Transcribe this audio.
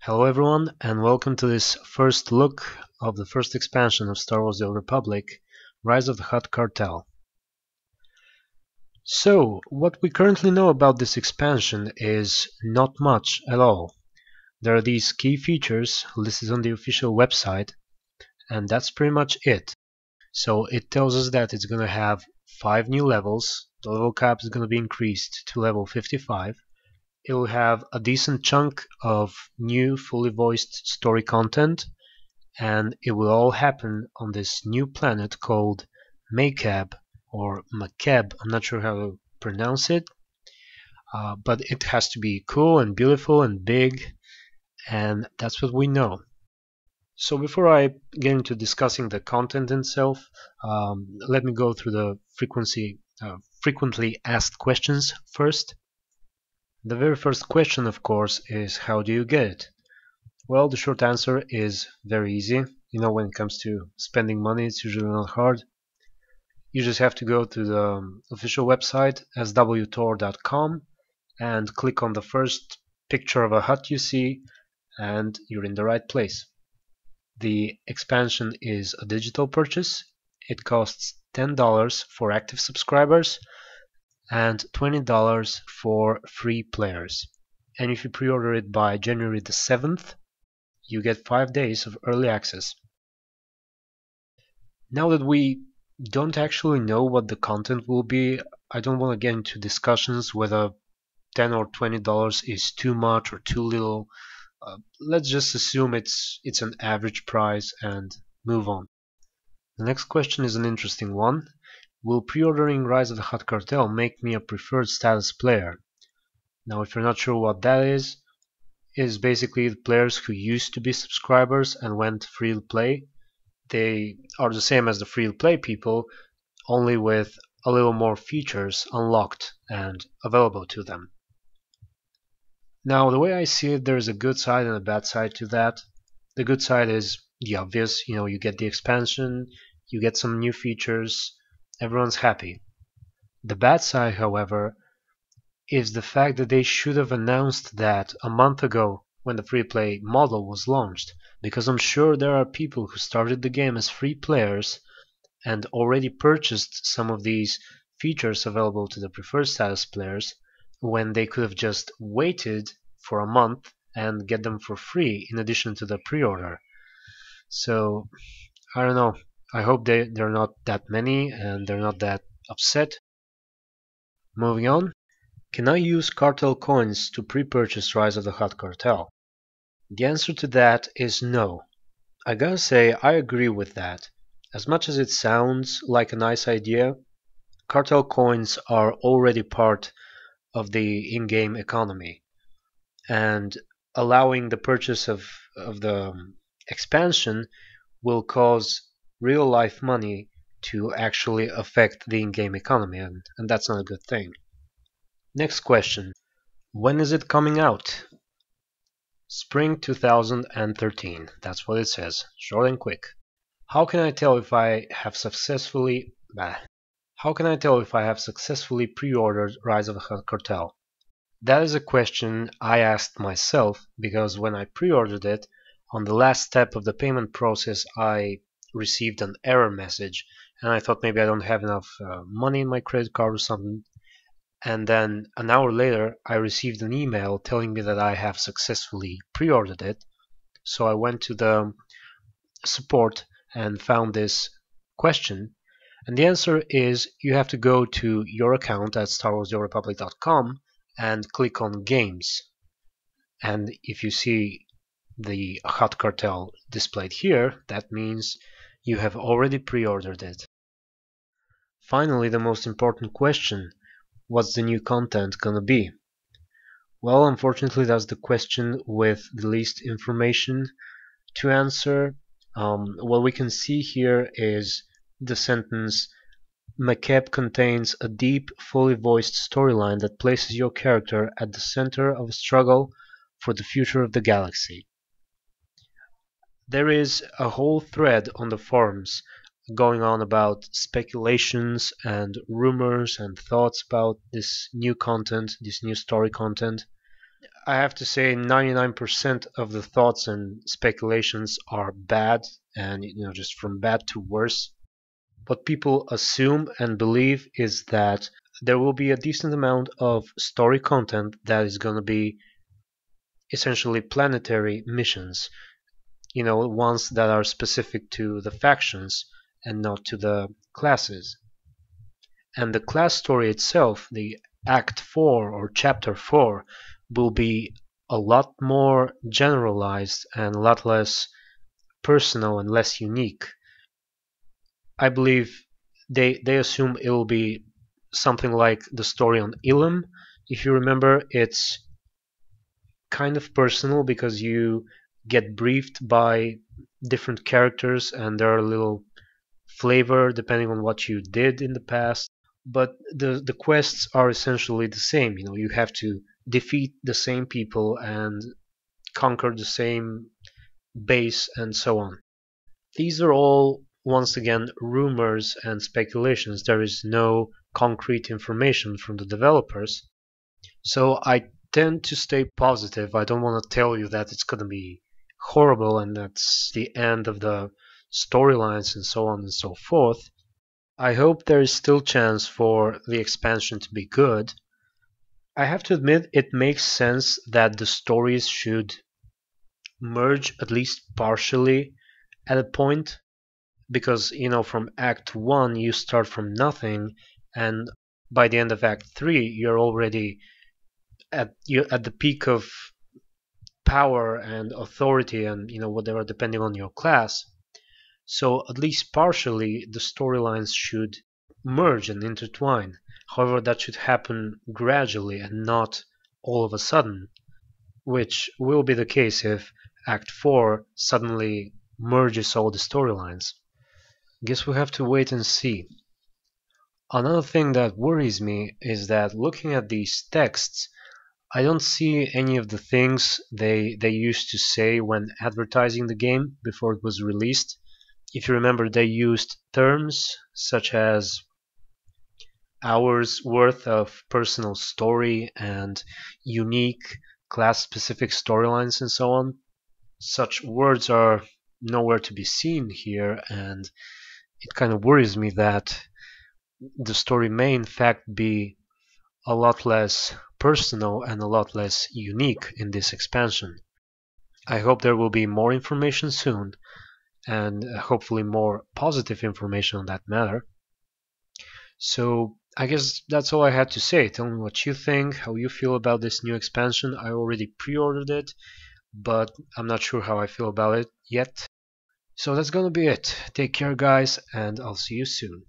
Hello everyone, and welcome to this first look of the first expansion of Star Wars: The Old Republic, Rise of the Hutt Cartel. So, what we currently know about this expansion is not much at all. There are these key features listed on the official website, and that's pretty much it. So it tells us that it's going to have 5 new levels, the level cap is going to be increased to level 55, it will have a decent chunk of new fully voiced story content, and it will all happen on this new planet called Makeb or Makeb. I'm not sure how to pronounce it, but it has to be cool and beautiful and big, and that's what we know. So before I get into discussing the content itself, let me go through the frequently asked questions first. The very first question, of course, is how do you get it? Well, the short answer is very easy. When it comes to spending money, it's usually not hard. You just have to go to the official website, SWTOR.com, and click on the first picture of a hut you see, and you're in the right place. The expansion is a digital purchase. It costs $10 for active subscribers and $20 for free players. And if you pre-order it by January the 7th, you get 5 days of early access. Now that we don't actually know what the content will be, I don't want to get into discussions whether $10 or $20 is too much or too little. Let's just assume it's an average price and move on. The next question is an interesting one. Will pre-ordering Rise of the Hutt Cartel make me a preferred status player? Now, if you're not sure what that is basically the players who used to be subscribers and went free to play. They are the same as the free to play people, only with a little more features unlocked and available to them. Now, the way I see it, there's a good side and a bad side to that. The good side is the obvious, you get the expansion, you get some new features, everyone's happy. The bad side, however, is the fact that they should have announced that a month ago when the free-play model was launched, because I'm sure there are people who started the game as free players and already purchased some of these features available to the preferred status players when they could have just waited for a month and get them for free in addition to the pre-order. So, I don't know. I hope they're not that many and they're not that upset. Moving on. Can I use cartel coins to pre-purchase Rise of the Hutt Cartel? The answer to that is no. I gotta say, I agree with that. As much as it sounds like a nice idea, cartel coins are already part of the in-game economy, and allowing the purchase of the expansion will cause real-life money to actually affect the in-game economy, and that's not a good thing. Next question. When is it coming out? Spring 2013. That's what it says. Short and quick. How can I tell if I have successfully pre-ordered Rise of the Hutt Cartel? That is a question I asked myself because when I pre-ordered it, on the last step of the payment process I received an error message, and I thought maybe I don't have enough money in my credit card or something. And then an hour later I received an email telling me that I have successfully pre-ordered it. So I went to the support and found this question, and the answer is you have to go to your account at StarWarsTheOldRepublic.com and click on Games. And if you see the Hutt Cartel displayed here, that means you have already pre-ordered it. Finally, the most important question. What's the new content gonna be? Well, unfortunately, that's the question with the least information to answer. What we can see here is the sentence, Makeb contains a deep, fully voiced storyline that places your character at the center of a struggle for the future of the galaxy. There is a whole thread on the forums going on about speculations and rumors and thoughts about this new content, this new story content. I have to say 99% of the thoughts and speculations are bad, and just from bad to worse. What people assume and believe is that there will be a decent amount of story content that is going to be essentially planetary missions, ones that are specific to the factions and not to the classes. And the class story itself, the Act 4 or Chapter 4, will be a lot more generalized and a lot less personal and less unique. I believe they assume it will be something like the story on Elam. If you remember, it's kind of personal because you get briefed by different characters and there are a little flavor depending on what you did in the past. But the quests are essentially the same. You have to defeat the same people and conquer the same base and so on. These are all once again rumors and speculations. There is no concrete information from the developers. So I tend to stay positive. I don't want to tell you that it's going to be horrible and that's the end of the storylines and so on and so forth. I hope there is still chance for the expansion to be good. I have to admit it makes sense that the stories should merge at least partially at a point, because from Act 1 you start from nothing, and by the end of Act 3 you're already at the peak of power and authority and whatever, depending on your class. So at least partially the storylines should merge and intertwine. However, that should happen gradually and not all of a sudden, which will be the case if Act 4 suddenly merges all the storylines. Guess we have to wait and see. Another thing that worries me is that looking at these texts, I don't see any of the things they used to say when advertising the game before it was released. If you remember, they used terms such as hours worth of personal story and unique class-specific storylines and so on. Such words are nowhere to be seen here, and it kind of worries me that the story may in fact be a lot less personal and a lot less unique in this expansion. I hope there will be more information soon, and hopefully more positive information on that matter. So I guess that's all I had to say. Tell me what you think, how you feel about this new expansion. I already pre-ordered it, but I'm not sure how I feel about it yet. So that's gonna be it. Take care guys, and I'll see you soon.